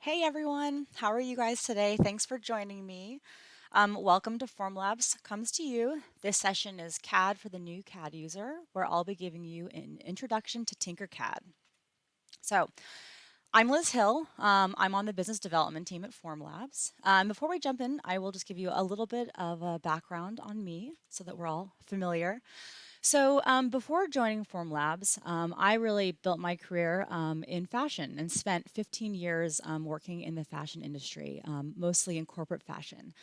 Hey everyone, how are you guys today? Thanks for joining me. Welcome to Formlabs Comes to You. This session is CAD for the new CAD user, where I'll be giving you an introduction to Tinkercad. So, I'm Liz Hill. I'm on the business development team at Formlabs. Before we jump in, I will just give you a little bit of a background on me so that we're all familiar. Before joining Formlabs, I really built my career in fashion and spent 15 years working in the fashion industry, mostly in corporate fashion.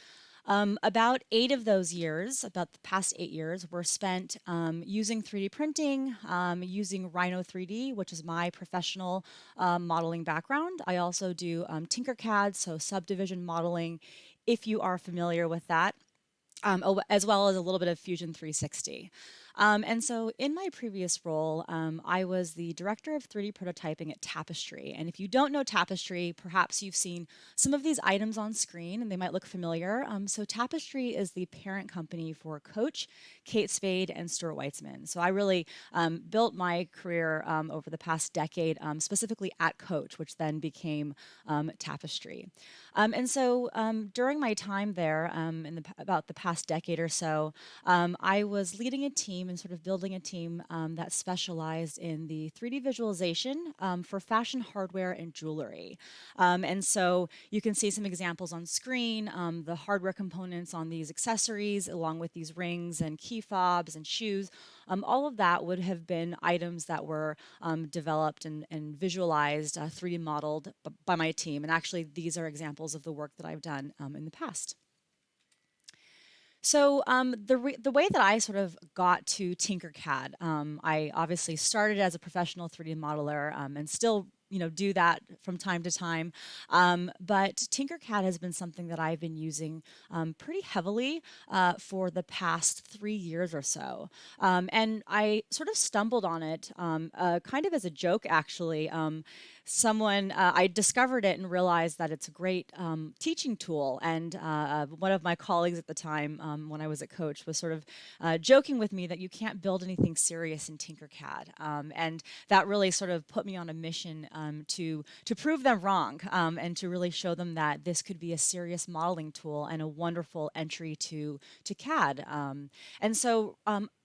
About 8 of those years, about the past 8 years, were spent using 3D printing, using Rhino 3D, which is my professional modeling background. I also do Tinkercad, so subdivision modeling, if you are familiar with that, as well as a little bit of Fusion 360. In my previous role, I was the director of 3D prototyping at Tapestry. And if you don't know Tapestry, perhaps you've seen some of these items on screen and they might look familiar. Tapestry is the parent company for Coach, Kate Spade, and Stuart Weitzman. So I really built my career over the past decade, specifically at Coach, which then became Tapestry. During my time there, about the past decade or so, I was leading a team and sort of building a team that specialized in the 3D visualization for fashion hardware and jewelry. You can see some examples on screen, the hardware components on these accessories, along with these rings and key fobs and shoes. All of that would have been items that were developed and visualized, 3D modeled by my team. And actually, these are examples of the work that I've done in the past. The way that I sort of got to Tinkercad, I obviously started as a professional 3D modeler and still do that from time to time. But Tinkercad has been something that I've been using pretty heavily for the past 3 years or so. And I sort of stumbled on it kind of as a joke, actually. I discovered it and realized that it's a great teaching tool. And one of my colleagues at the time, when I was at Coach, was sort of joking with me that you can't build anything serious in Tinkercad. And that really sort of put me on a mission to prove them wrong and to really show them that this could be a serious modeling tool and a wonderful entry to CAD.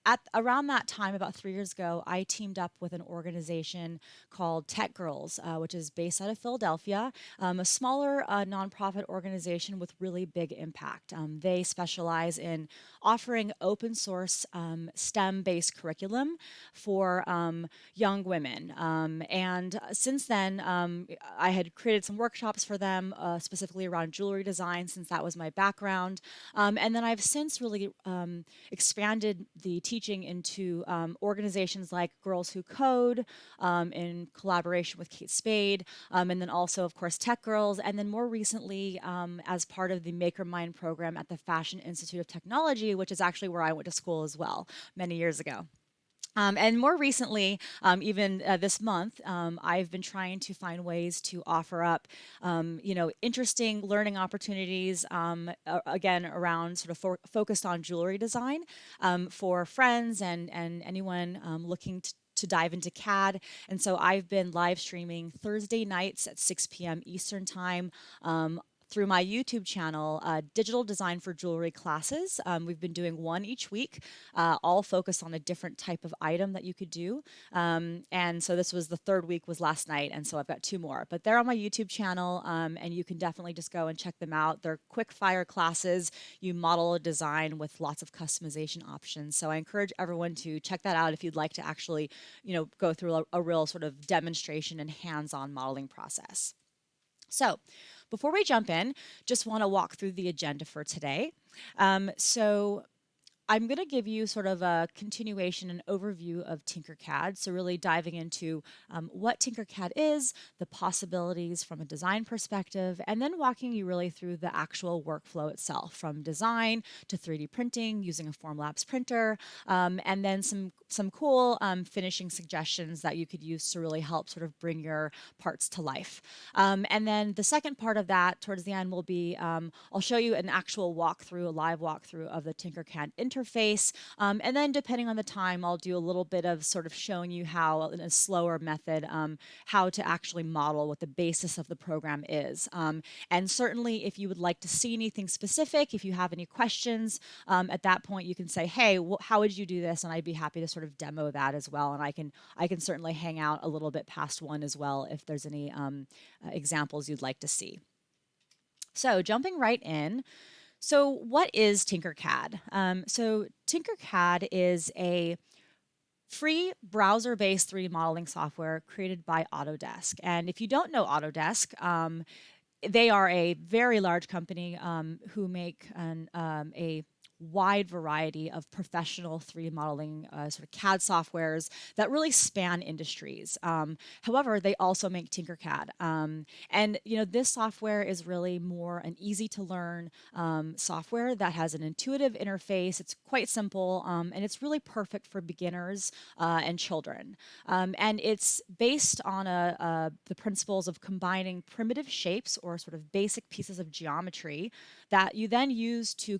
At around that time, about 3 years ago, I teamed up with an organization called Tech Girls, which is based out of Philadelphia, a smaller nonprofit organization with really big impact. They specialize in offering open source STEM-based curriculum for young women. And since then, I had created some workshops for them, specifically around jewelry design, since that was my background. And then I've since really expanded the teaching into organizations like Girls Who Code, in collaboration with Kate Spade, and then also, of course, Tech Girls, and then more recently, as part of the Maker Mind program at the Fashion Institute of Technology, which is actually where I went to school as well many years ago. And more recently, even this month, I've been trying to find ways to offer up, interesting learning opportunities, again, around sort of focused on jewelry design for friends and anyone looking to dive into CAD. And so I've been live streaming Thursday nights at 6 p.m. Eastern Time through my YouTube channel, Digital Design for Jewelry classes. We've been doing one each week, all focused on a different type of item that you could do. And so this was the third week was last night, and so I've got two more. But they're on my YouTube channel, and you can definitely just go and check them out. They're quick fire classes. You model a design with lots of customization options. So I encourage everyone to check that out if you'd like to actually, go through a real sort of demonstration and hands-on modeling process. So before we jump in, just want to walk through the agenda for today. I'm going to give you sort of a continuation and overview of Tinkercad. So really diving into what Tinkercad is, the possibilities from a design perspective, and then walking you really through the actual workflow itself, from design to 3D printing using a Formlabs printer, and then some cool finishing suggestions that you could use to really help sort of bring your parts to life. And then the second part of that towards the end will be I'll show you an actual walkthrough, a live walkthrough of the Tinkercad interface interface. And then depending on the time, I'll do a little bit of sort of showing you how, in a slower method, how to actually model what the basis of the program is. And certainly if you would like to see anything specific, if you have any questions, at that point you can say, hey, how would you do this? And I'd be happy to sort of demo that as well. And I can certainly hang out a little bit past one as well if there's any examples you'd like to see. So jumping right in. So what is Tinkercad? So Tinkercad is a free browser-based 3D modeling software created by Autodesk. And if you don't know Autodesk, they are a very large company who make a wide variety of professional 3D modeling sort of CAD softwares that really span industries. However, they also make Tinkercad. And this software is really more an easy to learn software that has an intuitive interface. It's quite simple, and it's really perfect for beginners and children. And it's based on the principles of combining primitive shapes or sort of basic pieces of geometry that you then use to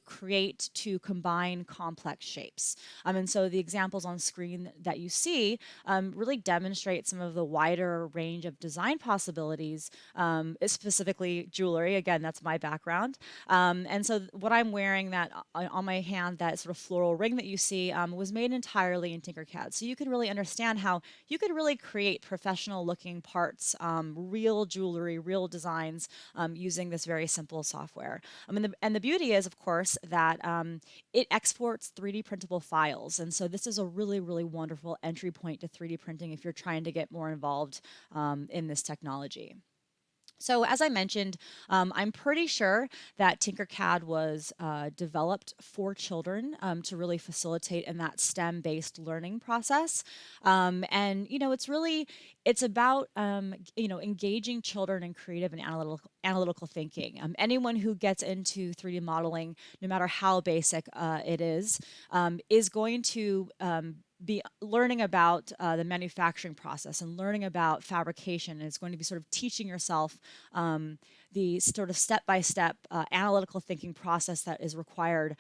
combine complex shapes. And so the examples on screen that you see really demonstrate some of the wider range of design possibilities, specifically jewelry. Again, that's my background. And so what I'm wearing that on my hand, that sort of floral ring that you see, was made entirely in Tinkercad. So you can really understand how you could really create professional looking parts, real jewelry, real designs, using this very simple software. And the beauty is, of course, that it exports 3D printable files. And so this is a really, really wonderful entry point to 3D printing if you're trying to get more involved in this technology. So as I mentioned, I'm pretty sure that Tinkercad was developed for children to really facilitate in that STEM-based learning process. And it's about engaging children in creative and analytical thinking. Anyone who gets into 3D modeling, no matter how basic it is going to be learning about the manufacturing process and learning about fabrication. And it's going to be sort of teaching yourself the sort of step-by-step analytical thinking process that is required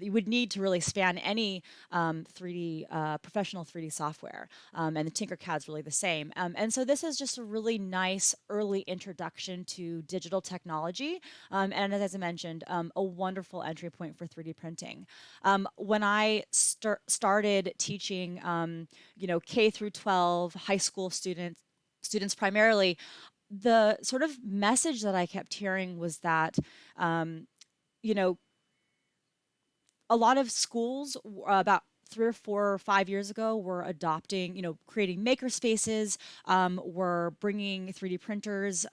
you would need to really span any 3D professional 3D software, and the Tinkercad is really the same. And so this is just a really nice early introduction to digital technology, and as I mentioned, a wonderful entry point for 3D printing. When I started teaching, K through 12 high school students primarily, the sort of message that I kept hearing was that, a lot of schools about 3 or 4 or 5 years ago were adopting, creating maker spaces, were bringing 3D printers,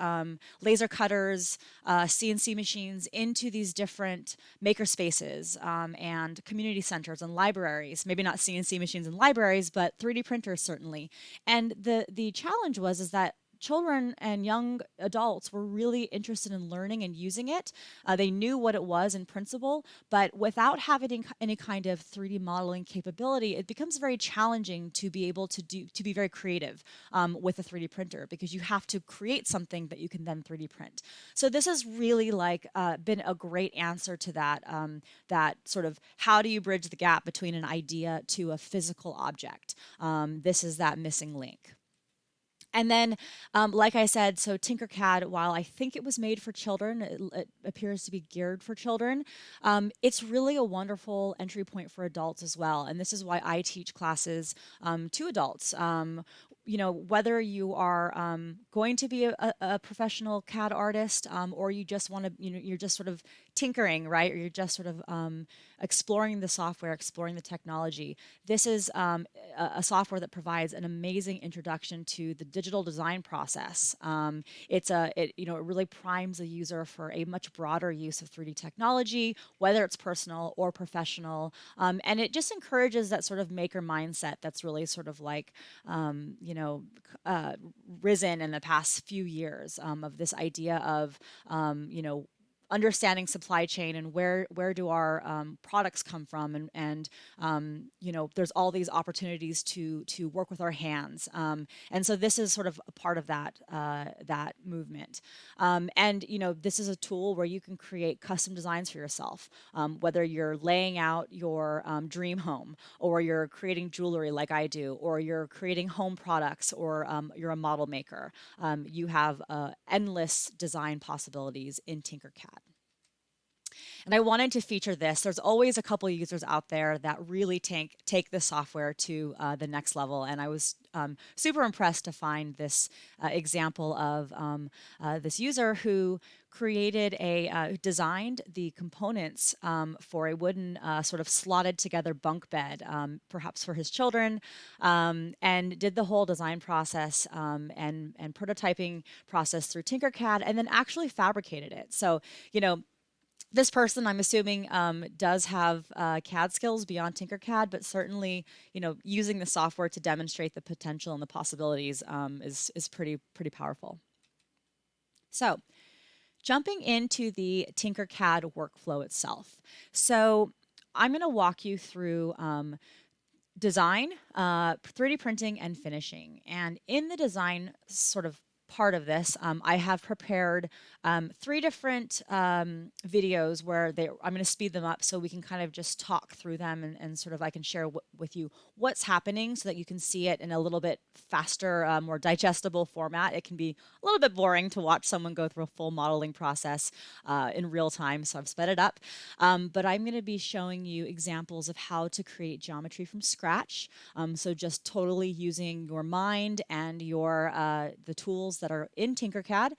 laser cutters, CNC machines into these different maker spaces and community centers and libraries. Maybe not CNC machines in libraries, but 3D printers certainly. And the challenge is that children and young adults were really interested in learning and using it. They knew what it was in principle, but without having any kind of 3D modeling capability, it becomes very challenging to be able to be very creative with a 3D printer, because you have to create something that you can then 3D print. So this has really been a great answer to that, that sort of how do you bridge the gap between an idea to a physical object? This is that missing link. And then, like I said, so Tinkercad, while I think it was made for children, it appears to be geared for children. It's really a wonderful entry point for adults as well. And this is why I teach classes to adults. Whether you are going to be a professional CAD artist, or you just want to, you're just sort of tinkering, right? Or you're just sort of exploring the software, exploring the technology. This is a software that provides an amazing introduction to the digital design process. It really primes the user for a much broader use of 3D technology, whether it's personal or professional. And it just encourages that sort of maker mindset that's really sort of risen in the past few years, of this idea of, understanding supply chain and where do our products come from, and there's all these opportunities to work with our hands, and so this is sort of a part of that movement, and this is a tool where you can create custom designs for yourself, whether you're laying out your dream home, or you're creating jewelry like I do, or you're creating home products, or you're a model maker. You have endless design possibilities in Tinkercad. And I wanted to feature this. There's always a couple users out there that really take this software to the next level. And I was super impressed to find this example of this user who designed the components for a wooden sort of slotted together bunk bed, perhaps for his children, and did the whole design process and prototyping process through Tinkercad, and then actually fabricated it. So, this person, I'm assuming, does have CAD skills beyond Tinkercad, but certainly, using the software to demonstrate the potential and the possibilities is pretty powerful. So, jumping into the TinkerCAD workflow itself. So, I'm going to walk you through design, 3D printing, and finishing. And in the design sort of part of this, I have prepared 3 different videos where I'm going to speed them up so we can kind of just talk through them, and sort of I can share with you what's happening so that you can see it in a little bit faster, more digestible format. It can be a little bit boring to watch someone go through a full modeling process in real time, so I've sped it up. But I'm going to be showing you examples of how to create geometry from scratch. So just totally using your mind and the tools that are in Tinkercad.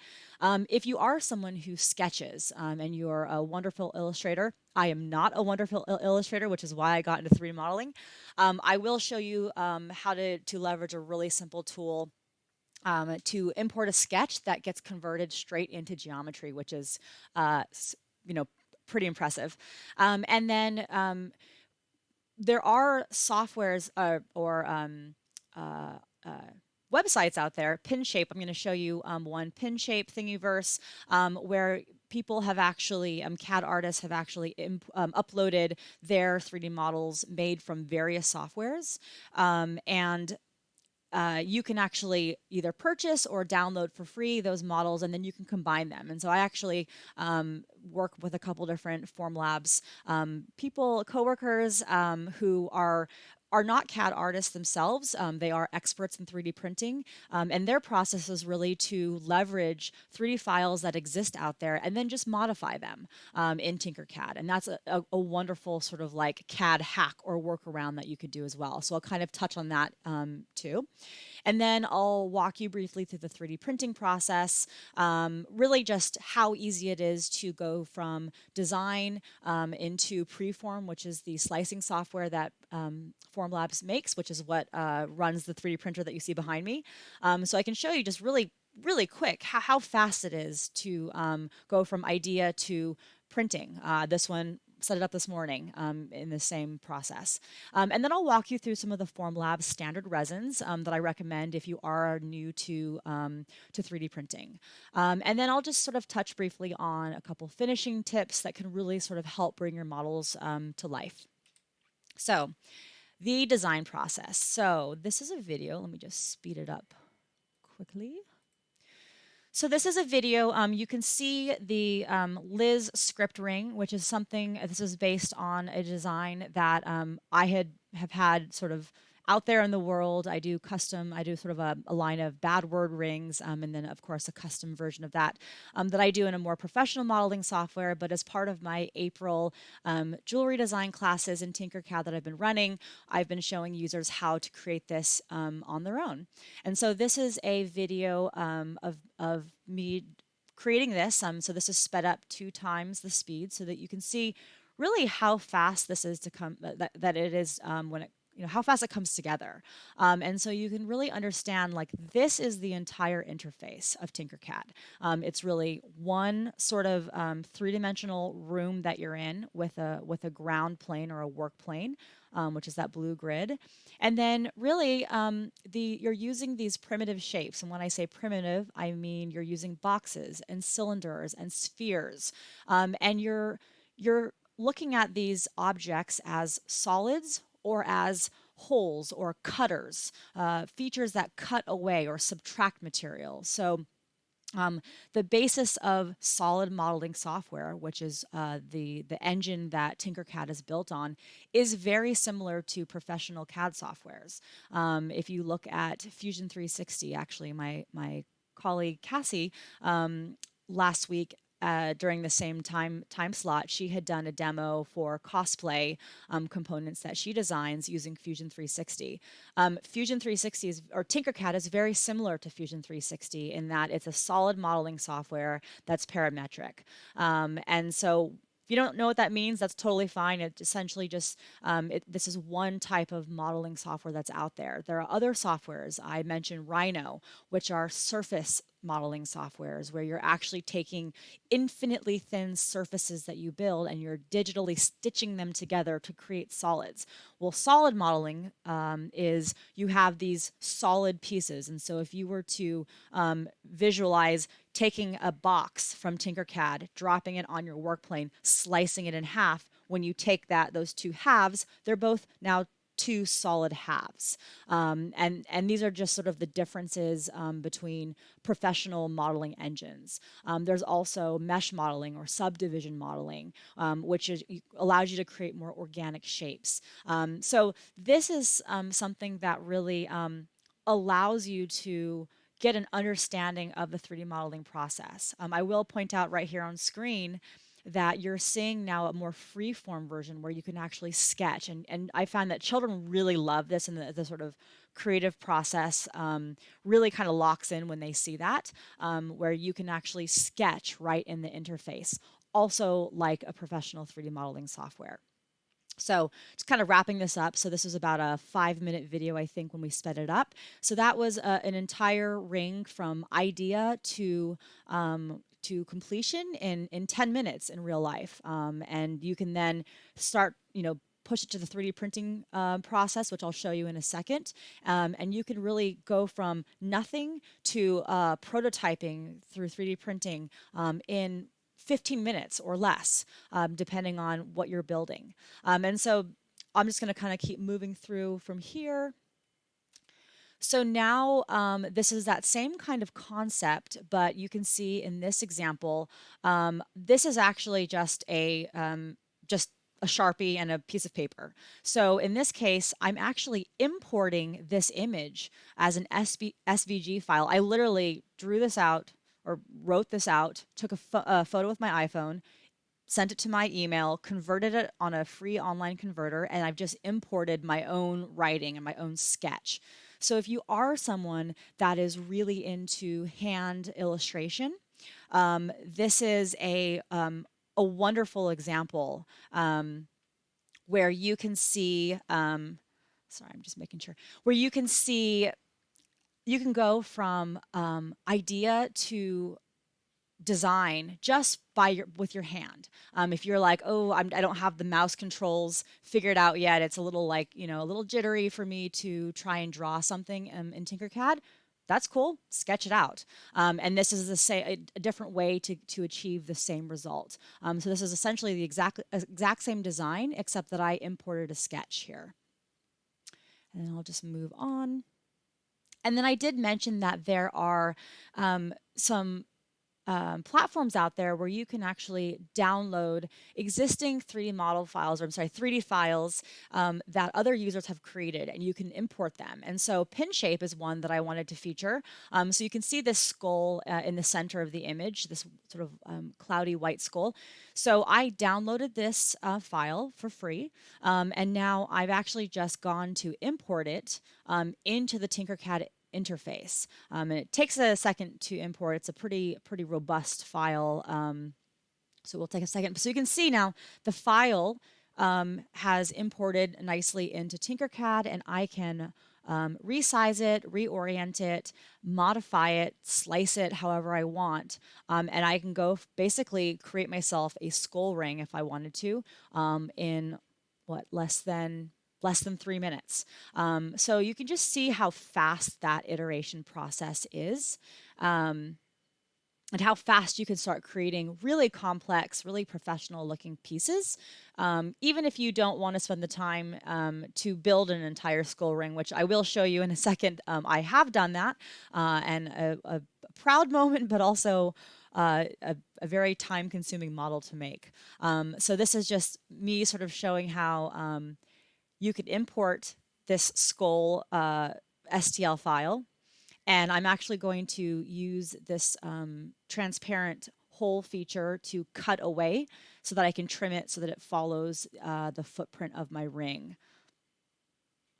If you are someone who sketches and you're a wonderful illustrator, I am not a wonderful illustrator, which is why I got into 3D modeling. I will show you how to leverage a really simple tool to import a sketch that gets converted straight into geometry, which is, pretty impressive. And then there are softwares or websites out there. Pinshape, I'm going to show you one, Pinshape, Thingiverse, where people have actually, CAD artists have actually uploaded their 3D models made from various softwares. And you can actually either purchase or download for free those models, and then you can combine them. And so I actually work with a couple different Formlabs coworkers who are not CAD artists themselves. They are experts in 3D printing, and their process is really to leverage 3D files that exist out there and then just modify them in Tinkercad. And that's a wonderful sort of like CAD hack or workaround that you could do as well. So I'll kind of touch on that too. And then I'll walk you briefly through the 3D printing process, really just how easy it is to go from design into Preform, which is the slicing software that Formlabs makes, which is what runs the 3D printer that you see behind me. So I can show you just really quick how fast it is to go from idea to printing. This one set it up this morning in the same process. And then I'll walk you through some of the Formlabs standard resins that I recommend if you are new to 3D printing. And then I'll just sort of touch briefly on a couple finishing tips that can really sort of help bring your models to life. So the design process. So this is a video. Let me just speed it up quickly. So this is a video. You can see the Liz script ring, which is something, this is based on a design that I have had sort of out there in the world. I do sort of a line of bad word rings, and then of course a custom version of that that I do in a more professional modeling software. But as part of my April jewelry design classes in Tinkercad that I've been running, I've been showing users how to create this on their own. And so this is a video of me creating this. So this is sped up 2 times the speed so that you can see really how fast this is to come, that it is when it, how fast it comes together. And so you can really understand, like, this is the entire interface of Tinkercad. It's really one sort of 3-dimensional room that you're in with a ground plane or a work plane. which is that blue grid. And then really, you're using these primitive shapes. And when I say primitive, I mean you're using boxes and cylinders and spheres. And you're looking at these objects as solids or as holes or cutters, features that cut away or subtract material. So the basis of solid modeling software, which is the engine that Tinkercad is built on, is very similar to professional CAD softwares. If you look at Fusion 360, actually, my colleague Cassie last week during the same time slot, she had done a demo for cosplay components that she designs using Fusion 360. Fusion 360 or Tinkercad is very similar to Fusion 360 in that it's a solid modeling software that's parametric. And so if you don't know what that means, that's totally fine. It essentially just, this is one type of modeling software that's out there. There are other softwares. I mentioned Rhino, which are surface modeling softwares where you're actually taking infinitely thin surfaces that you build and you're digitally stitching them together to create solids. Well, solid modeling is you have these solid pieces. And so if you were to visualize taking a box from Tinkercad, dropping it on your work plane, slicing it in half, when you take those two halves, they're both now two solid halves. And these are just sort of the differences between professional modeling engines. There's also mesh modeling or subdivision modeling, which allows you to create more organic shapes. So this is something that really allows you to get an understanding of the 3D modeling process. I will point out right here on screen that you're seeing now a more free-form version where you can actually sketch. And I find that children really love this, and the sort of creative process really kind of locks in when they see that, where you can actually sketch right in the interface, also like a professional 3D modeling software. So just kind of wrapping this up. So this was about a 5-minute video, I think, when we sped it up. So that was an entire ring from idea to completion in 10 minutes in real life. And you can then start, push it to the 3D printing process, which I'll show you in a second. And you can really go from nothing to prototyping through 3D printing in 15 minutes or less, depending on what you're building. And so I'm just going to kind of keep moving through from here. So now this is that same kind of concept, but you can see in this example, this is actually just a Sharpie and a piece of paper. So in this case, I'm actually importing this image as an SVG file. I literally drew this out or wrote this out, took a photo with my iPhone, sent it to my email, converted it on a free online converter, and I've just imported my own writing and my own sketch. So if you are someone that is really into hand illustration, this is a wonderful example where you can see, sorry, I'm just making sure, where you can see, you can go from idea to design just with your hand. If you're like, oh, I don't have the mouse controls figured out yet, it's a little a little jittery for me to try and draw something in Tinkercad, that's cool, sketch it out. And this is a different way to achieve the same result. So this is essentially the exact same design, except that I imported a sketch here. And then I'll just move on. And then I did mention that there are some platforms out there where you can actually download existing 3D model files, or I'm sorry, 3D files that other users have created, and you can import them. And so PinShape is one that I wanted to feature. So you can see this skull in the center of the image, this sort of cloudy white skull. So I downloaded this file for free, and now I've actually just gone to import it into the Tinkercad interface, and it takes a second to import. It's a pretty robust file, so we'll take a second. So you can see now the file has imported nicely into Tinkercad, and I can resize it, reorient it, modify it, slice it however I want, and I can go basically create myself a skull ring if I wanted to in less than less than 3 minutes. So you can just see how fast that iteration process is. And how fast you can start creating really complex, really professional looking pieces. Even if you don't want to spend the time to build an entire skull ring, which I will show you in a second. I have done that, and a proud moment, but also a very time consuming model to make. So this is just me sort of showing how you could import this skull STL file. And I'm actually going to use this transparent hole feature to cut away so that I can trim it so that it follows the footprint of my ring.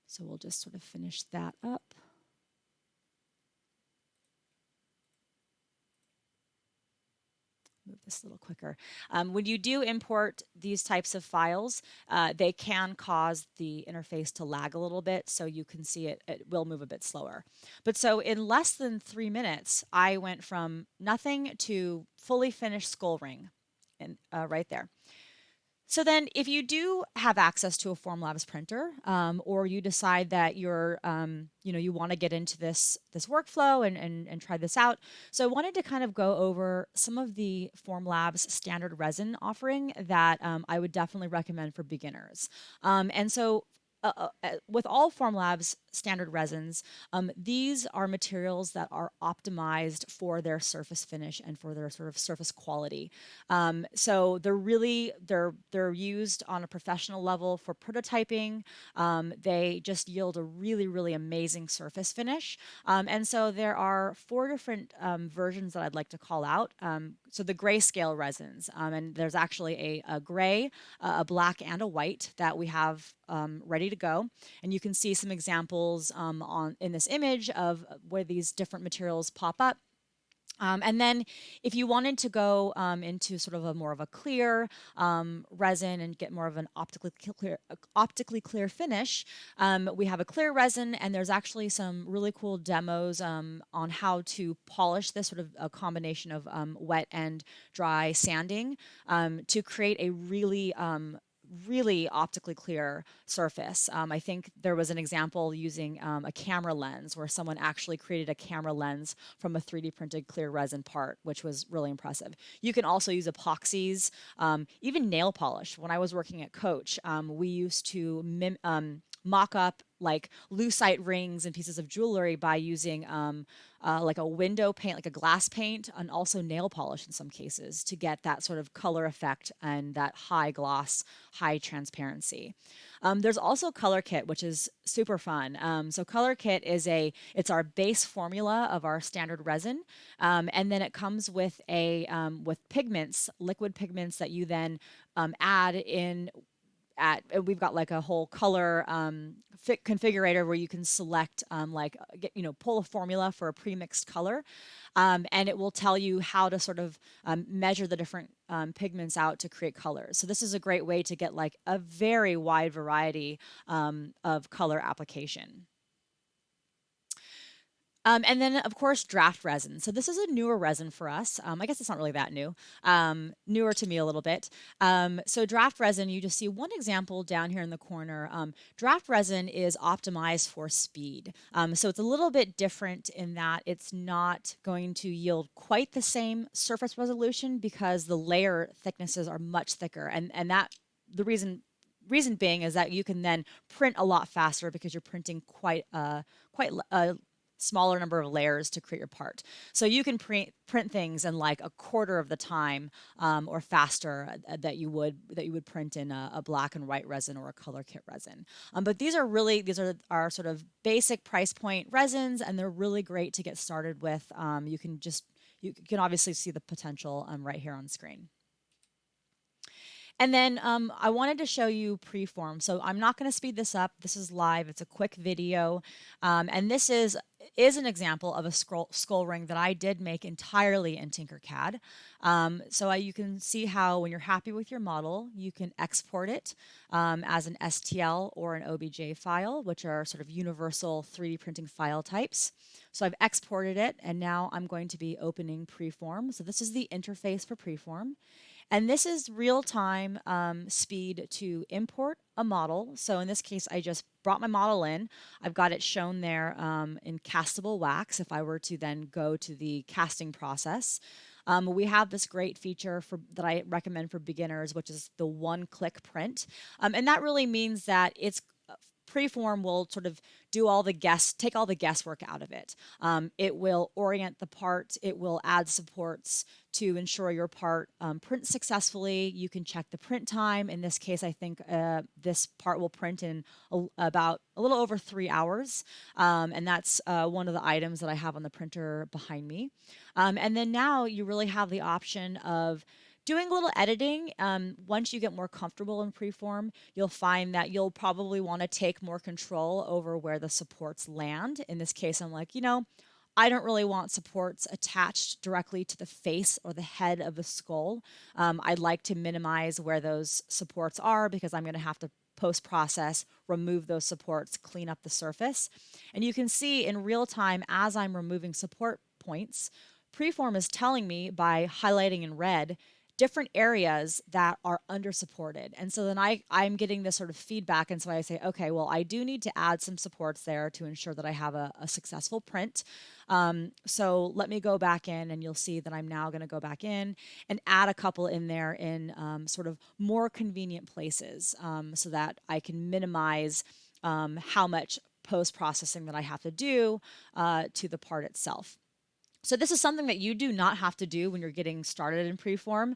So we'll just sort of finish that up. Move this a little quicker. When you do import these types of files, they can cause the interface to lag a little bit, so you can see it will move a bit slower. But so in less than 3 minutes, I went from nothing to fully finished skull ring, and right there. So then if you do have access to a Formlabs printer, or you decide that you're, you want to get into this workflow and try this out. So I wanted to kind of go over some of the Formlabs standard resin offering that I would definitely recommend for beginners. And so with all Formlabs standard resins, these are materials that are optimized for their surface finish and for their sort of surface quality. So they're used on a professional level for prototyping. They just yield a really, really amazing surface finish. And so there are 4 different versions that I'd like to call out. So the grayscale resins, and there's actually a gray, a black, and a white that we have ready to go. And you can see some examples in this image of where these different materials pop up. And then if you wanted to go into sort of a more of a clear resin and get more of an optically clear finish, we have a clear resin, and there's actually some really cool demos on how to polish this, sort of a combination of wet and dry sanding to create a really optically clear surface. I think there was an example using a camera lens where someone actually created a camera lens from a 3D printed clear resin part, which was really impressive. You can also use epoxies, even nail polish. When I was working at Coach, we used to mock up like lucite rings and pieces of jewelry by using like a window paint, like a glass paint, and also nail polish in some cases to get that sort of color effect and that high gloss, high transparency. There's also Color Kit, which is super fun. So Color Kit it's our base formula of our standard resin, and then it comes with with pigments, liquid pigments that you then add in. We've got like a whole color configurator where you can select pull a formula for a pre-mixed color, and it will tell you how to sort of measure the different pigments out to create colors. So this is a great way to get like a very wide variety of color application. And then, of course, draft resin. So this is a newer resin for us. I guess it's not really that new. Newer to me a little bit. So draft resin, you just see one example down here in the corner. Draft resin is optimized for speed. So it's a little bit different in that it's not going to yield quite the same surface resolution because the layer thicknesses are much thicker. And that the reason being is that you can then print a lot faster because you're printing quite a smaller number of layers to create your part. So you can print things in like a quarter of the time or faster that you would print in a black and white resin or a Color Kit resin. But these are our sort of basic price point resins, and they're really great to get started with. You can obviously see the potential right here on screen. And then I wanted to show you preform. So I'm not going to speed this up. This is live. It's a quick video. And this is an example of a skull ring that I did make entirely in Tinkercad. So you can see how when you're happy with your model, you can export it as an STL or an OBJ file, which are sort of universal 3D printing file types. So I've exported it, and now I'm going to be opening preform. So this is the interface for preform. And this is real-time speed to import a model. So in this case, I just brought my model in. I've got it shown there in castable wax if I were to then go to the casting process. We have this great feature that I recommend for beginners, which is the one-click print. And that really means that it's Preform will sort of take all the guesswork out of it. It will orient the part. It will add supports to ensure your part prints successfully. You can check the print time. In this case, I think this part will print in about a little over 3 hours. And that's one of the items that I have on the printer behind me. And then now you really have the option of doing a little editing. Once you get more comfortable in Preform, you'll find that you'll probably want to take more control over where the supports land. In this case, I'm like, I don't really want supports attached directly to the face or the head of the skull. I'd like to minimize where those supports are because I'm going to have to post-process, remove those supports, clean up the surface. And you can see in real time as I'm removing support points, Preform is telling me by highlighting in red different areas that are under supported. And so then I'm getting this sort of feedback. And so I say, okay, well, I do need to add some supports there to ensure that I have a successful print. So let me go back in and you'll see that I'm now going to go back in and add a couple in there in sort of more convenient places so that I can minimize how much post-processing that I have to do to the part itself. So this is something that you do not have to do when you're getting started in Preform.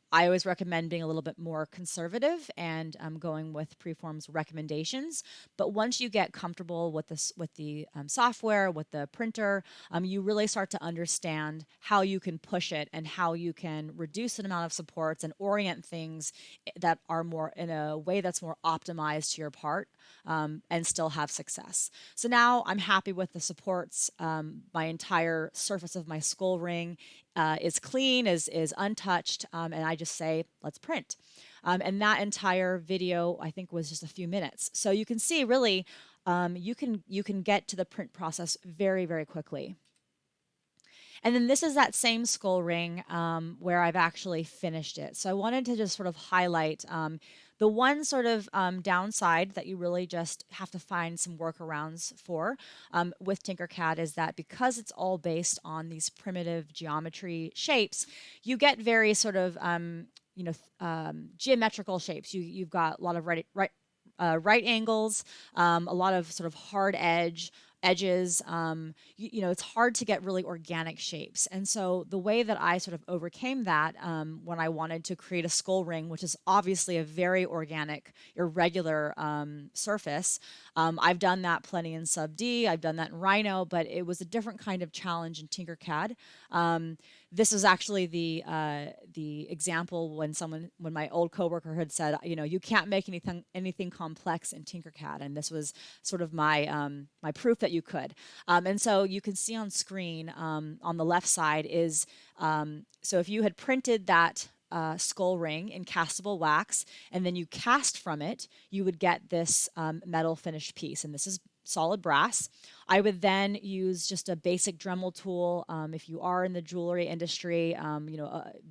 I always recommend being a little bit more conservative and going with Preform's recommendations. But once you get comfortable with this, with the software, with the printer, you really start to understand how you can push it and how you can reduce the amount of supports and orient things that are more in a way that's more optimized to your part and still have success. So now I'm happy with the supports. My entire surface of my skull ring is clean, is untouched, and I just say, let's print. And that entire video, I think, was just a few minutes. So you can see, really, you can get to the print process very, very quickly. And then this is that same skull ring where I've actually finished it. So I wanted to just sort of highlight the one sort of downside that you really just have to find some workarounds for with Tinkercad is that because it's all based on these primitive geometry shapes, you get very sort of geometrical shapes. You've got a lot of right angles, a lot of sort of hard edges. It's hard to get really organic shapes. And so the way that I sort of overcame that when I wanted to create a skull ring, which is obviously a very organic, irregular surface, I've done that plenty in Sub D, I've done that in Rhino, but it was a different kind of challenge in Tinkercad. This is actually the example when my old coworker had said, you can't make anything complex in Tinkercad, and this was sort of my my proof that you could. And so you can see on screen on the left side is so if you had printed that skull ring in castable wax and then you cast from it, you would get this metal finished piece, and this is solid brass. I would then use just a basic Dremel tool. If you are in the jewelry industry,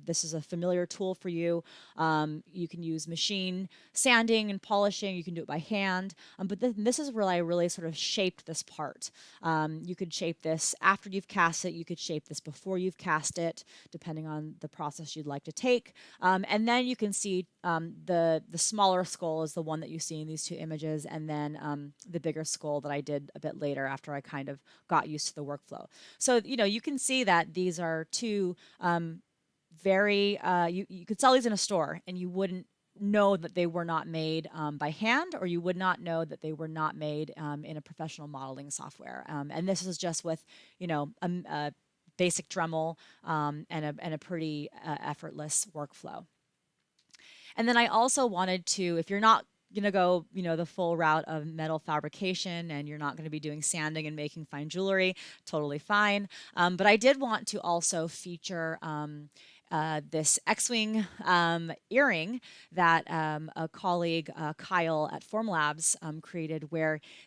this is a familiar tool for you. You can use machine sanding and polishing. You can do it by hand. But this is where I really sort of shaped this part. You could shape this after you've cast it. You could shape this before you've cast it, depending on the process you'd like to take. And then you can see the smaller skull is the one that you see in these two images, and then the bigger skull that I did a bit later after I kind of got used to the workflow. So, you can see that these are two very, you could sell these in a store and you wouldn't know that they were not made by hand, or you would not know that they were not made in a professional modeling software. And this is just with, a basic Dremel and a pretty effortless workflow. And then I also wanted to, if you're not going to go, the full route of metal fabrication and you're not going to be doing sanding and making fine jewelry, totally fine. But I did want to also feature this X-Wing earring that a colleague, Kyle at Formlabs, created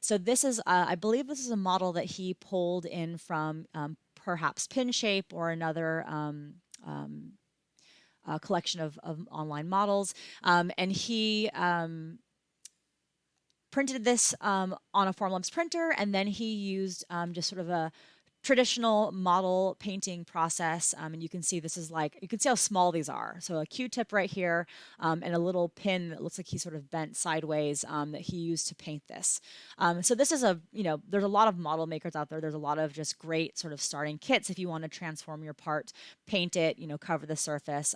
so this is, I believe this is a model that he pulled in from perhaps Pin Shape or another collection of online models. And he printed this on a Formlabs printer, and then he used just sort of a traditional model painting process. And you can see this is like, you can see how small these are. So a Q-tip right here, and a little pin that looks like he sort of bent sideways that he used to paint this. So this is there's a lot of model makers out there. There's a lot of just great sort of starting kits if you want to transform your part, paint it, cover the surface.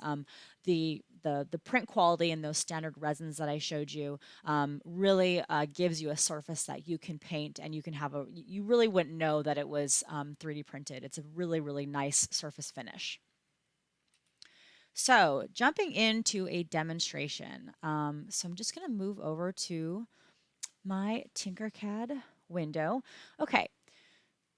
The print quality and those standard resins that I showed you really gives you a surface that you can paint, and you can have you really wouldn't know that it was 3D printed. It's a really, really nice surface finish. So jumping into a demonstration. So I'm just going to move over to my Tinkercad window. Okay,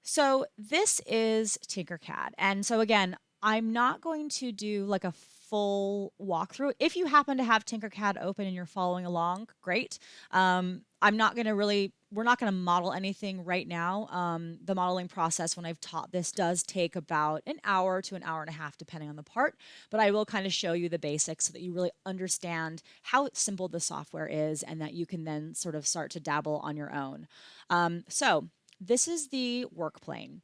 so this is Tinkercad. And so again, I'm not going to do like a full walkthrough. If you happen to have Tinkercad open and you're following along, great. We're not going to model anything right now. The modeling process when I've taught this does take about an hour to an hour and a half, depending on the part, but I will kind of show you the basics so that you really understand how simple the software is and that you can then sort of start to dabble on your own. So this is the work plane.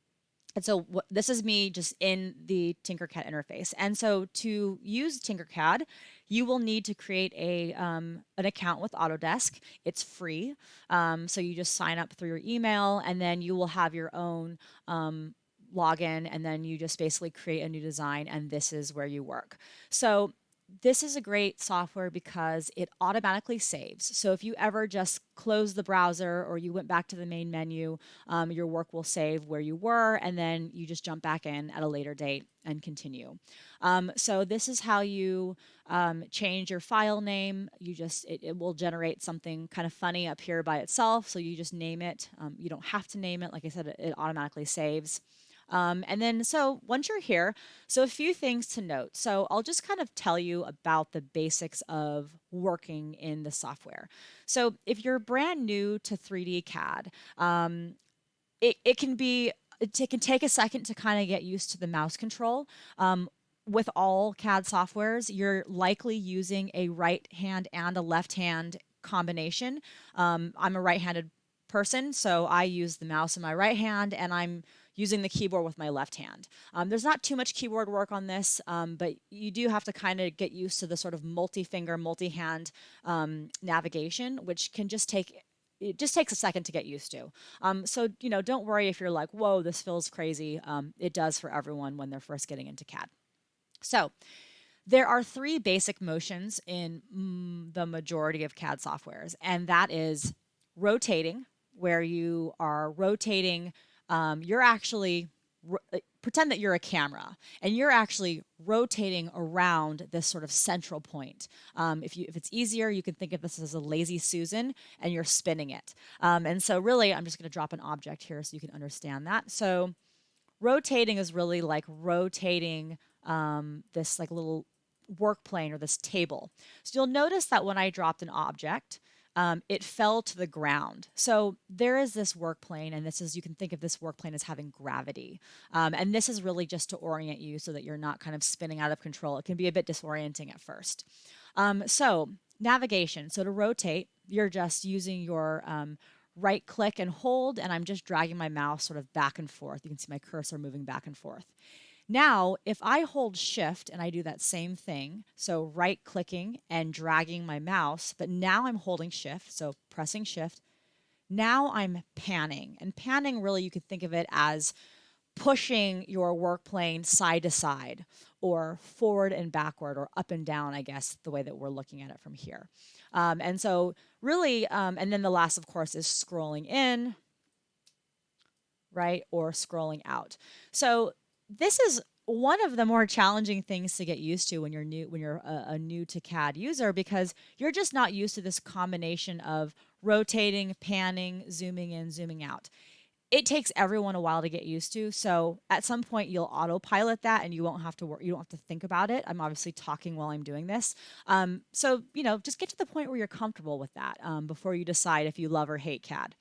And so this is me just in the Tinkercad interface. And so to use Tinkercad, you will need to create an account with Autodesk. It's free. So you just sign up through your email, and then you will have your own login, and then you just basically create a new design, and this is where you work. So this is a great software because it automatically saves. So if you ever just close the browser or you went back to the main menu, your work will save where you were, and then you just jump back in at a later date and continue. So this is how you change your file name. It will generate something kind of funny up here by itself. So you just name it. You don't have to name it. Like I said, it automatically saves. And then, so once you're here, so a few things to note. So I'll just kind of tell you about the basics of working in the software. So if you're brand new to 3D CAD, it can take a second to kind of get used to the mouse control. With all CAD softwares, you're likely using a right hand and a left hand combination. I'm a right-handed person, so I use the mouse in my right hand, and I'm using the keyboard with my left hand. There's not too much keyboard work on this, but you do have to kind of get used to the sort of multi-finger, multi-hand navigation, which can it just takes a second to get used to. So, don't worry if you're like, whoa, this feels crazy. It does for everyone when they're first getting into CAD. So there are 3 basic motions in the majority of CAD softwares, and that is rotating, where you are rotating. You're actually, pretend that you're a camera, and you're actually rotating around this sort of central point. If it's easier, you can think of this as a lazy Susan, and you're spinning it. And so really, I'm just going to drop an object here so you can understand that. So rotating is really like rotating this like little work plane or this table. So you'll notice that when I dropped an object, it fell to the ground. So there is this work plane, and you can think of this work plane as having gravity. And this is really just to orient you so that you're not kind of spinning out of control. It can be a bit disorienting at first. So navigation. So to rotate, you're just using your right click and hold, and I'm just dragging my mouse sort of back and forth. You can see my cursor moving back and forth. Now, if I hold shift and I do that same thing, so right clicking and dragging my mouse, but now I'm holding shift, so pressing shift, now I'm panning. And panning, really, you could think of it as pushing your work plane side to side, or forward and backward, or up and down, I guess, the way that we're looking at it from here. And so really, and then the last, of course, is scrolling in, right, or scrolling out. So this is one of the more challenging things to get used to when you're a new to CAD user, because you're just not used to this combination of rotating, panning, zooming in, zooming out. It takes everyone a while to get used to. So at some point you'll autopilot that, and you won't have to work. You don't have to think about it. I'm obviously talking while I'm doing this. So just get to the point where you're comfortable with that before you decide if you love or hate CAD.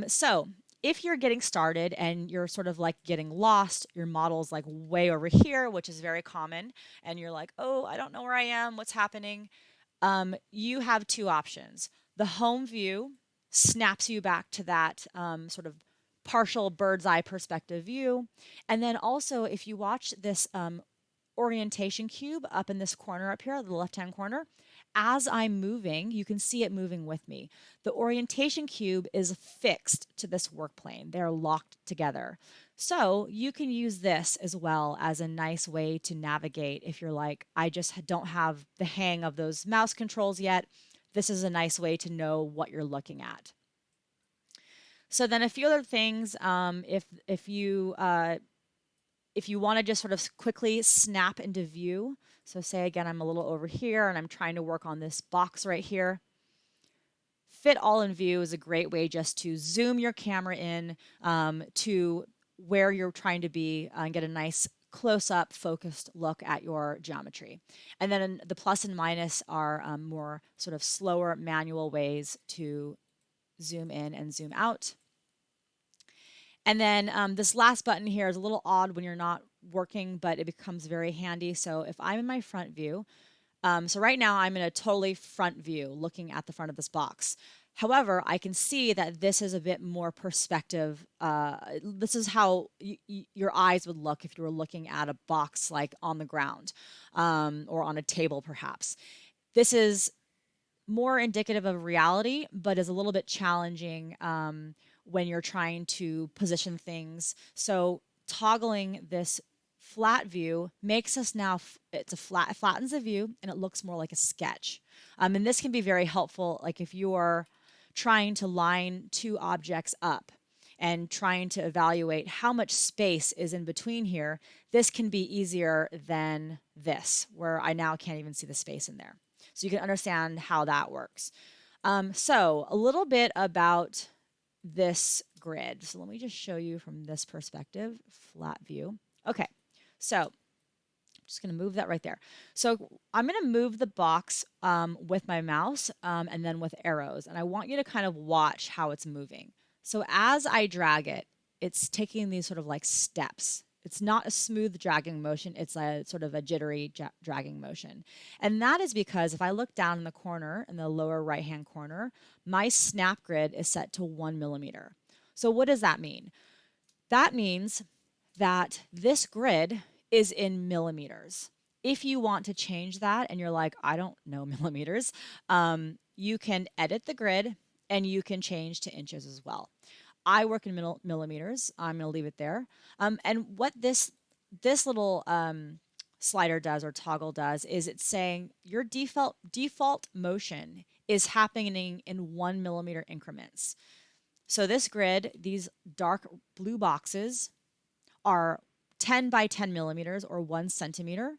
So if you're getting started and you're sort of like getting lost, your model's like way over here, which is very common, and you're like, oh, I don't know where I am, what's happening, you have two options. The home view snaps you back to that sort of partial bird's eye perspective view. And then also, if you watch this orientation cube up in this corner up here, the left-hand corner, as I'm moving, you can see it moving with me. The orientation cube is fixed to this work plane. They're locked together. So you can use this as well as a nice way to navigate if you're like, I just don't have the hang of those mouse controls yet. This is a nice way to know what you're looking at. So then a few other things, if you want to just sort of quickly snap into view, so say again, I'm a little over here and I'm trying to work on this box right here. Fit all in view is a great way just to zoom your camera in to where you're trying to be and get a nice close-up focused look at your geometry. And then the plus and minus are more sort of slower manual ways to zoom in and zoom out. And then this last button here is a little odd when you're not working, but it becomes very handy. So if I'm in my front view, so right now I'm in a totally front view looking at the front of this box. However, I can see that this is a bit more perspective. This is how your eyes would look if you were looking at a box like on the ground or on a table perhaps. This is more indicative of reality, but is a little bit challenging when you're trying to position things. So toggling this flat view makes us now, it flattens the view and it looks more like a sketch. And this can be very helpful, like if you are trying to line two objects up and trying to evaluate how much space is in between here, this can be easier than this, where I now can't even see the space in there. So you can understand how that works. So a little bit about this grid. So let me just show you from this perspective, flat view. Okay, so I'm just going to move that right there. So I'm going to move the box with my mouse and then with arrows. And I want you to kind of watch how it's moving. So as I drag it, it's taking these sort of like steps. It's not a smooth dragging motion. It's a sort of a jittery dragging motion. And that is because if I look down in the corner, in the lower right-hand corner, my snap grid is set to 1 millimeter. So what does that mean? That means that this grid is in millimeters. If you want to change that and you're like, I don't know millimeters, you can edit the grid and you can change to inches as well. I work in millimeters. I'm going to leave it there. And what this little slider does or toggle does is it's saying your default motion is happening in 1 millimeter increments. So this grid, these dark blue boxes are 10 by 10 millimeters or 1 centimeter.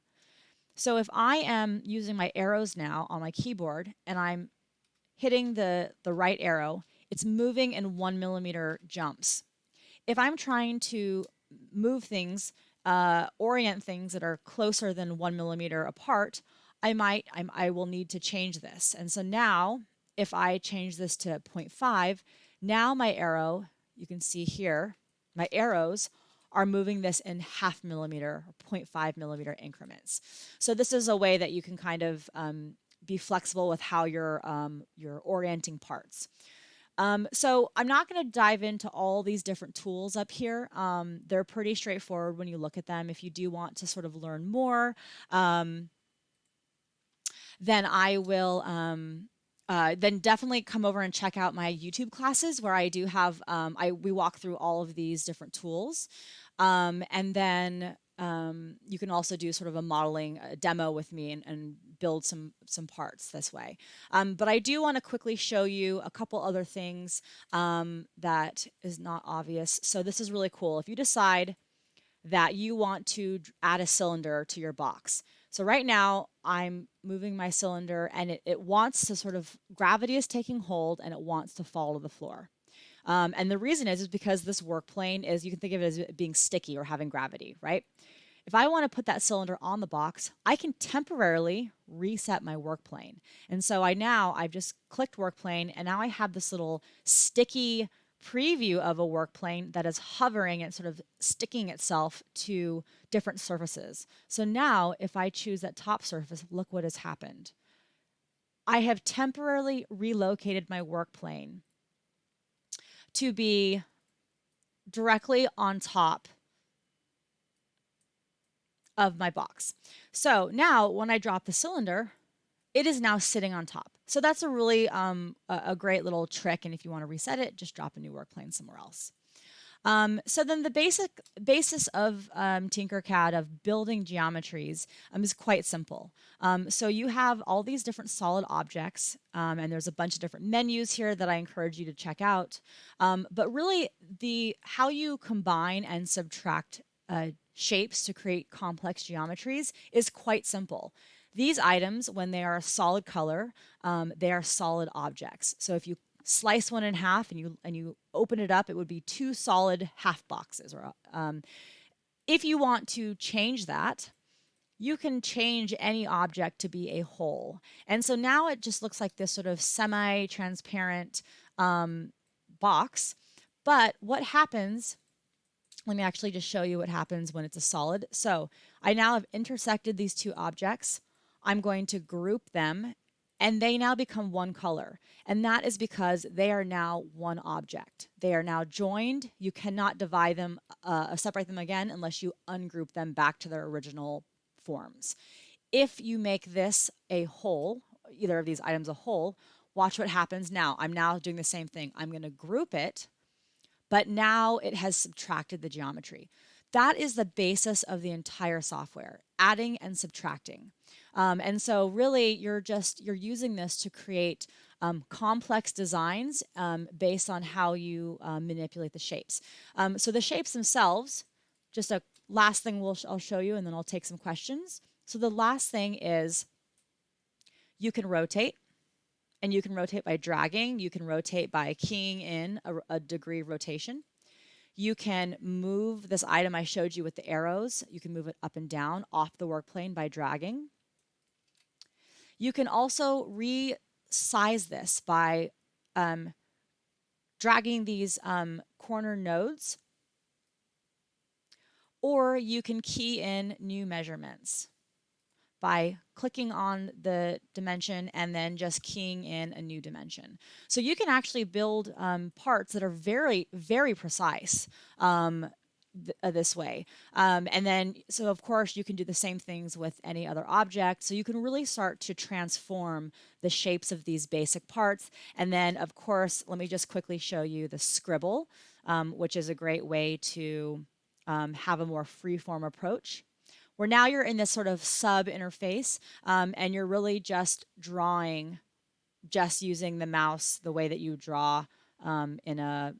So if I am using my arrows now on my keyboard and I'm hitting the right arrow, it's moving in 1 millimeter jumps. If I'm trying to move things, orient things that are closer than 1 millimeter apart, I will need to change this. And so now, if I change this to 0.5, now my arrow, you can see here, my arrows are moving this in 0.5 millimeter or 0.5 millimeter increments. So this is a way that you can kind of be flexible with how you're orienting parts. So I'm not going to dive into all these different tools up here. They're pretty straightforward when you look at them. If you do want to sort of learn more, then I will then definitely come over and check out my YouTube classes where I do have we walk through all of these different tools, and then you can also do sort of a modeling demo with me and build some parts this way. But I do want to quickly show you a couple other things that is not obvious. So this is really cool. If you decide that you want to add a cylinder to your box. So right now I'm moving my cylinder and it wants to sort of, gravity is taking hold and it wants to fall to the floor. And the reason is because this work plane is, you can think of it as being sticky or having gravity, right? If I want to put that cylinder on the box, I can temporarily reset my work plane. And so I've just clicked work plane and now I have this little sticky preview of a work plane that is hovering and sort of sticking itself to different surfaces. So now if I choose that top surface, look what has happened. I have temporarily relocated my work plane to be directly on top of my box. So now when I drop the cylinder, it is now sitting on top. So that's a really a great little trick. And if you want to reset it, just drop a new work plane somewhere else. So then the basis of Tinkercad, of building geometries, is quite simple. So you have all these different solid objects, and there's a bunch of different menus here that I encourage you to check out. But really, how you combine and subtract shapes to create complex geometries is quite simple. These items, when they are a solid color, they are solid objects. So if you slice one in half and you open it up, it would be two solid half boxes. Or if you want to change that, you can change any object to be a whole. And so now it just looks like this sort of semi-transparent box. But what happens, let me actually just show you what happens when it's a solid. So I now have intersected these two objects. I'm going to group them, and they now become one color. And that is because they are now one object. They are now joined. You cannot divide them, separate them again unless you ungroup them back to their original forms. If you make this a whole, either of these items a whole, watch what happens now. I'm now doing the same thing. I'm going to group it, but now it has subtracted the geometry. That is the basis of the entire software, adding and subtracting. And so really you're using this to create complex designs based on how you manipulate the shapes. So the shapes themselves, just a last thing I'll show you, and then I'll take some questions. So the last thing is you can rotate, and you can rotate by dragging. You can rotate by keying in a degree of rotation. You can move this item I showed you with the arrows. You can move it up and down off the work plane by dragging. You can also resize this by dragging these corner nodes, or you can key in new measurements by clicking on the dimension and then just keying in a new dimension. So you can actually build parts that are very, very precise this way. And then, so of course, you can do the same things with any other object. So you can really start to transform the shapes of these basic parts. And then, of course, let me just quickly show you the scribble, which is a great way to have a more free-form approach, where now you're in this sort of sub interface, and you're really just drawing, just using the mouse the way that you draw in a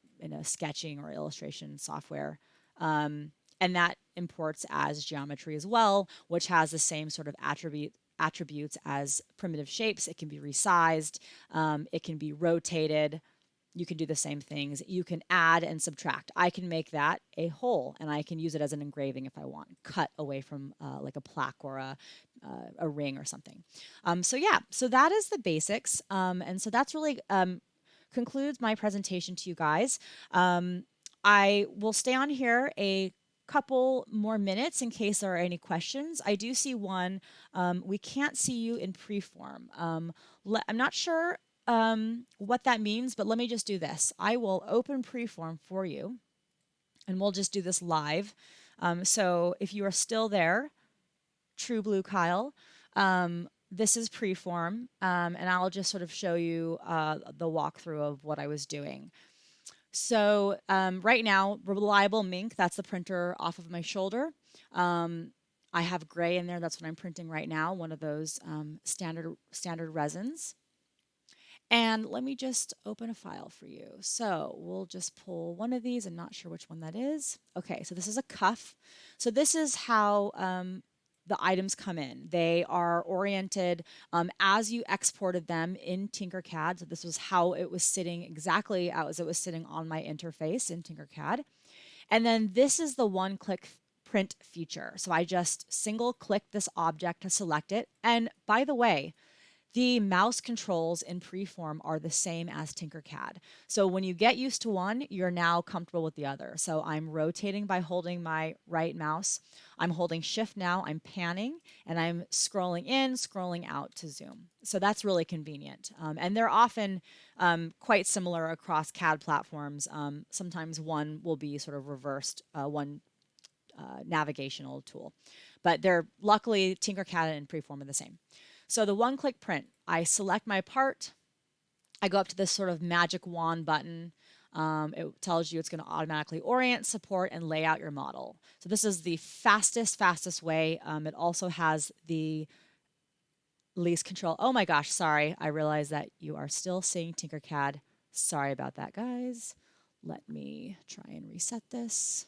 sketching or illustration software. And that imports as geometry as well, which has the same sort of attributes as primitive shapes. It can be resized, it can be rotated. You can do the same things. You can add and subtract. I can make that a whole, and I can use it as an engraving if I want, cut away from like a plaque or a ring or something. So yeah, so that is the basics. And so that's really concludes my presentation to you guys. I will stay on here a couple more minutes in case there are any questions. I do see one. We can't see you in preform. I'm not sure what that means, but let me just do this. I will open preform for you, and we'll just do this live. So if you are still there, True Blue Kyle, this is preform, and I'll just sort of show you the walkthrough of what I was doing. So right now, Reliable Mink, that's the printer off of my shoulder. I have gray in there. That's what I'm printing right now, one of those standard resins. And let me just open a file for you. So we'll just pull one of these. I'm not sure which one that is. Okay, so this is a cuff. So this is how the items come in. They are oriented as you exported them in Tinkercad. So this was how it was sitting, exactly as it was sitting on my interface in Tinkercad. And then this is the one-click print feature. So I just single click this object to select it. And by the way, The mouse controls in Preform are the same as Tinkercad. So when you get used to one, you're now comfortable with the other. So I'm rotating by holding my right mouse. I'm holding Shift now, I'm panning, and I'm scrolling in, scrolling out to zoom. So that's really convenient. And they're often quite similar across CAD platforms. Sometimes one will be sort of reversed, one navigational tool. But they're luckily Tinkercad and Preform are the same. So the one-click print, I select my part, I go up to this sort of magic wand button. It tells you it's going to automatically orient, support, and lay out your model. So this is the fastest way. It also has the least control. Oh my gosh, sorry. I realize that you are still seeing Tinkercad. Sorry about that, guys. Let me try and reset this.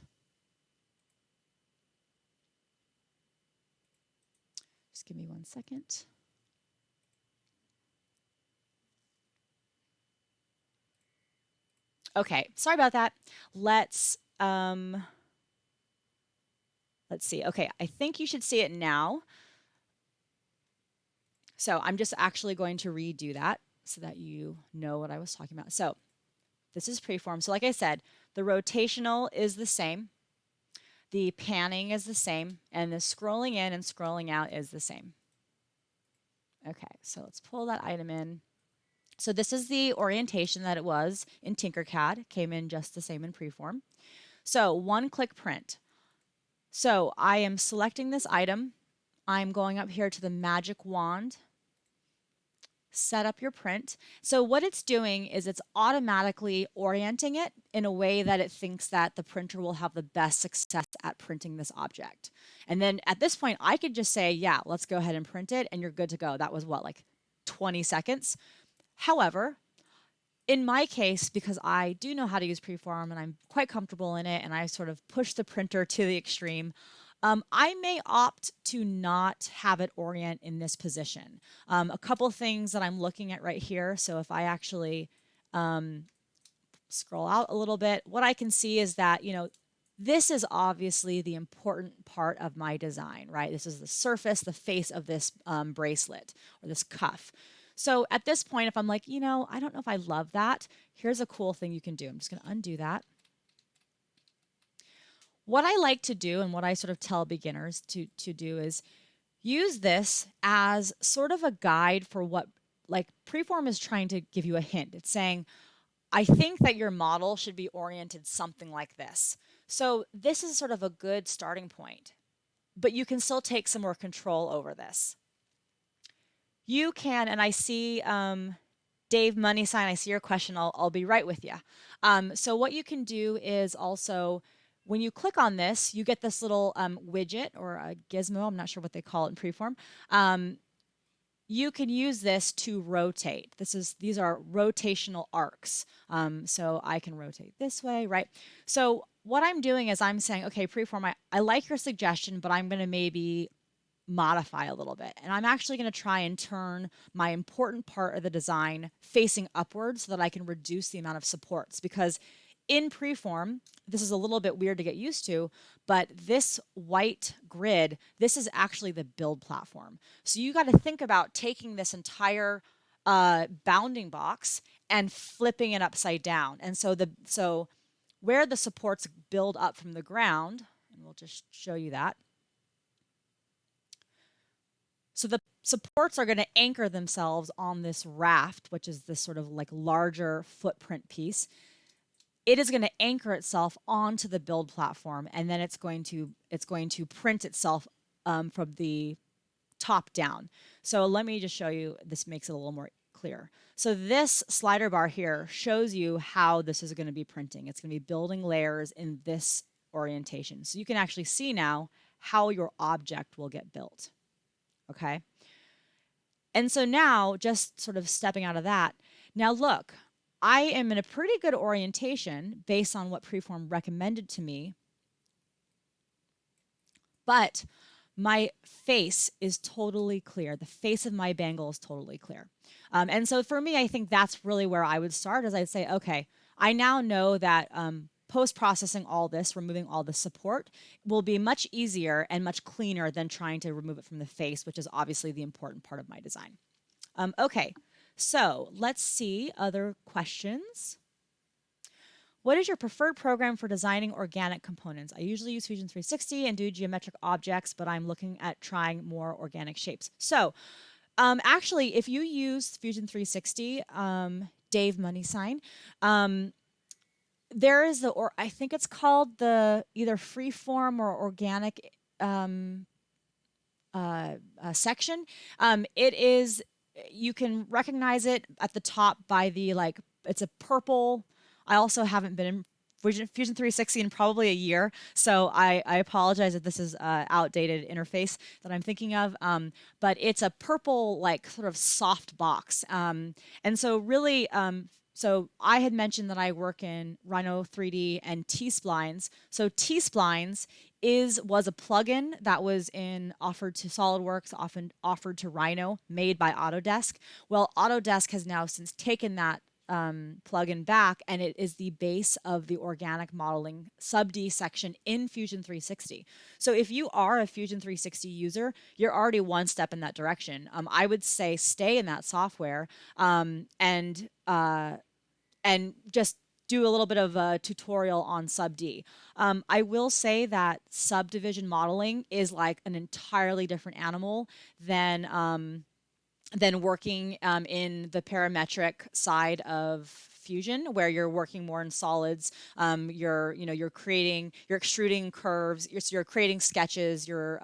Just give me 1 second. Okay, sorry about that. Let's see. Okay, I think you should see it now. So I'm just actually going to redo that so that you know what I was talking about. So this is Preform. So like I said, the rotational is the same. The panning is the same. And the scrolling in and scrolling out is the same. Okay, so let's pull that item in. So this is the orientation that it was in Tinkercad, came in just the same in Preform. So one-click print. So I am selecting this item. I'm going up here to the magic wand, set up your print. So what it's doing is it's automatically orienting it in a way that it thinks that the printer will have the best success at printing this object. And then at this point, I could just say, yeah, let's go ahead and print it, and you're good to go. That was what, like 20 seconds? However, in my case, because I do know how to use Preform and I'm quite comfortable in it and I sort of push the printer to the extreme, I may opt to not have it orient in this position. A couple things that I'm looking at right here. So if I actually scroll out a little bit, what I can see is that, this is obviously the important part of my design, right? This is the surface, the face of this bracelet or this cuff. So at this point, if I'm like, I don't know if I love that, here's a cool thing you can do. I'm just going to undo that. What I like to do and what I sort of tell beginners to do is use this as sort of a guide for what, like, Preform is trying to give you a hint. It's saying, I think that your model should be oriented something like this. So this is sort of a good starting point, but you can still take some more control over this. You can, and I see Dave Money Sign, I see your question. I'll be right with you. So what you can do is also, when you click on this, you get this little widget or a gizmo. I'm not sure what they call it in Preform. You can use this to rotate. These are rotational arcs. So I can rotate this way, right? So what I'm doing is I'm saying, okay, Preform, I like your suggestion, but I'm going to maybe modify a little bit. And I'm actually going to try and turn my important part of the design facing upwards so that I can reduce the amount of supports. Because in Preform, this is a little bit weird to get used to, but this white grid, this is actually the build platform. So you got to think about taking this entire bounding box and flipping it upside down. And so where the supports build up from the ground, and we'll just show you that. So the supports are going to anchor themselves on this raft, which is this sort of like larger footprint piece. It is going to anchor itself onto the build platform, and then it's going to print itself from the top down. So let me just show you. This makes it a little more clear. So this slider bar here shows you how this is going to be printing. It's going to be building layers in this orientation. So you can actually see now how your object will get built. Okay. And so now, just sort of stepping out of that, now look, I am in a pretty good orientation based on what Preform recommended to me, but my face is totally clear. The face of my bangle is totally clear. And so for me, I think that's really where I would start, is I'd say, okay, I now know that post-processing all this, removing all the support, will be much easier and much cleaner than trying to remove it from the face, which is obviously the important part of my design. Okay, so let's see other questions. What is your preferred program for designing organic components? I usually use Fusion 360 and do geometric objects, but I'm looking at trying more organic shapes. So actually, if you use Fusion 360, Dave Money Sign, there is the, or I think it's called the either freeform or organic section. It is, you can recognize it at the top by the like, it's a purple. I also haven't been in Fusion 360 in probably a year, so I apologize if this is outdated interface that I'm thinking of. But it's a purple, like sort of soft box, and so really, so I had mentioned that I work in Rhino 3D and T-splines. So T-splines was a plugin that was offered to SolidWorks, often offered to Rhino, made by Autodesk. Well, Autodesk has now since taken that plugin back, and it is the base of the organic modeling sub-D section in Fusion 360. So if you are a Fusion 360 user, you're already one step in that direction. I would say stay in that software and just do a little bit of a tutorial on sub-D. I will say that subdivision modeling is like an entirely different animal than working in the parametric side of Fusion, where you're working more in solids. You're extruding curves, you're creating sketches, you're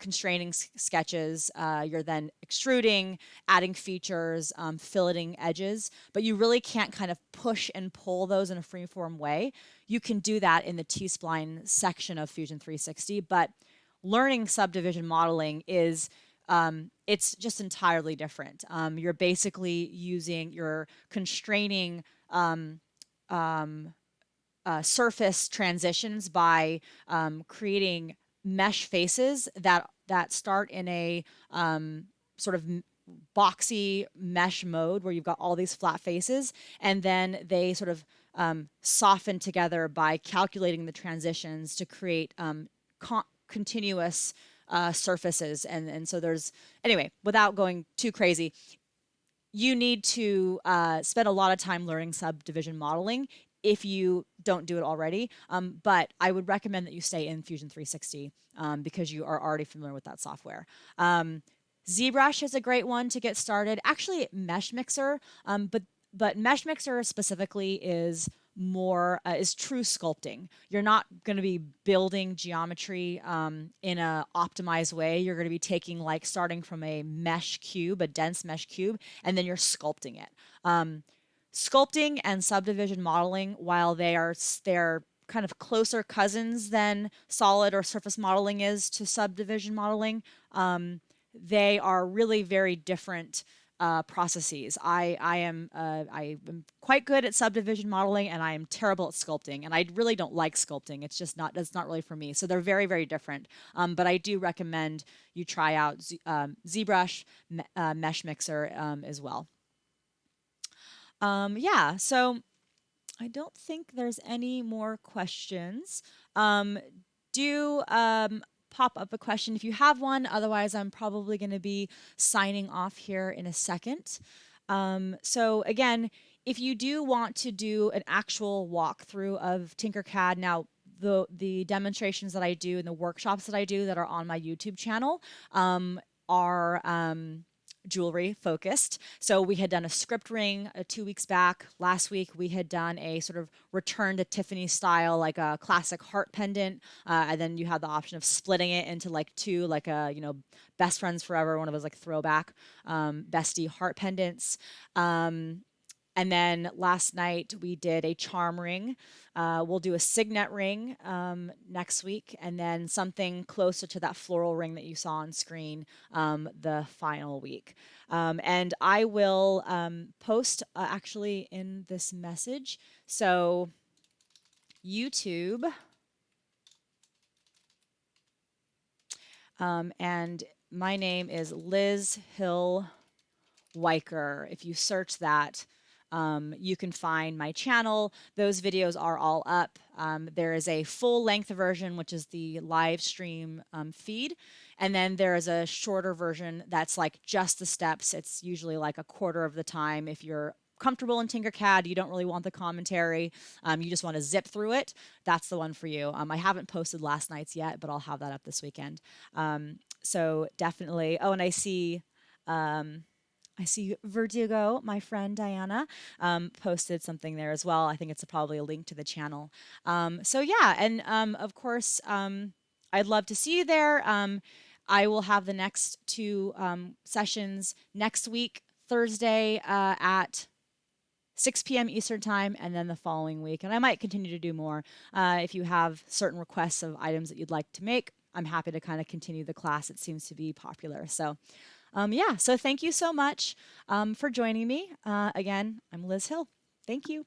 constraining sketches, you're then extruding, adding features, filleting edges, but you really can't kind of push and pull those in a freeform way. You can do that in the T-spline section of Fusion 360, but learning subdivision modeling is it's just entirely different. You're basically you're constraining surface transitions by creating mesh faces that start in a sort of boxy mesh mode where you've got all these flat faces, and then they sort of soften together by calculating the transitions to create continuous surfaces. And so there's, anyway, without going too crazy, you need to spend a lot of time learning subdivision modeling if you don't do it already. But I would recommend that you stay in Fusion 360 because you are already familiar with that software. ZBrush is a great one to get started. Actually, Mesh Mixer, but Mesh Mixer specifically is more is true sculpting. You're not going to be building geometry in a optimized way. You're going to be taking, like, starting from a mesh cube, a dense mesh cube, and then you're sculpting it. Sculpting and subdivision modeling, while they're kind of closer cousins than solid or surface modeling is to subdivision modeling, they are really very different processes. I am quite good at subdivision modeling, and I am terrible at sculpting. And I really don't like sculpting. That's not really for me. So they're very, very different. But I do recommend you try out ZBrush, Mesh Mixer as well. Yeah. So I don't think there's any more questions. Do pop up a question if you have one. Otherwise, I'm probably going to be signing off here in a second. So again, if you do want to do an actual walkthrough of Tinkercad, now the demonstrations that I do and the workshops that I do that are on my YouTube channel are jewelry focused. So we had done a script ring 2 weeks back. Last week we had done a sort of return to Tiffany style, like a classic heart pendant. And then you have the option of splitting it into like two, like a, best friends forever. One of those like throwback bestie heart pendants. And then last night we did a charm ring. We'll do a signet ring next week, and then something closer to that floral ring that you saw on screen the final week. And I will post actually in this message. So YouTube and my name is Liz Hill Weicker. If you search that, You can find my channel. Those videos are all up. There is a full-length version, which is the live stream feed. And then there is a shorter version that's like just the steps. It's usually like a quarter of the time. If you're comfortable in Tinkercad, you don't really want the commentary, you just want to zip through it, that's the one for you. I haven't posted last night's yet, but I'll have that up this weekend. So definitely. Oh, and I see Vertigo, my friend Diana, posted something there as well. I think it's probably a link to the channel. So yeah, and of course, I'd love to see you there. I will have the next two sessions next week, Thursday at 6 p.m. Eastern time, and then the following week. And I might continue to do more. If you have certain requests of items that you'd like to make, I'm happy to kind of continue the class. It seems to be popular. So yeah, so thank you so much for joining me. Again, I'm Liz Hill. Thank you.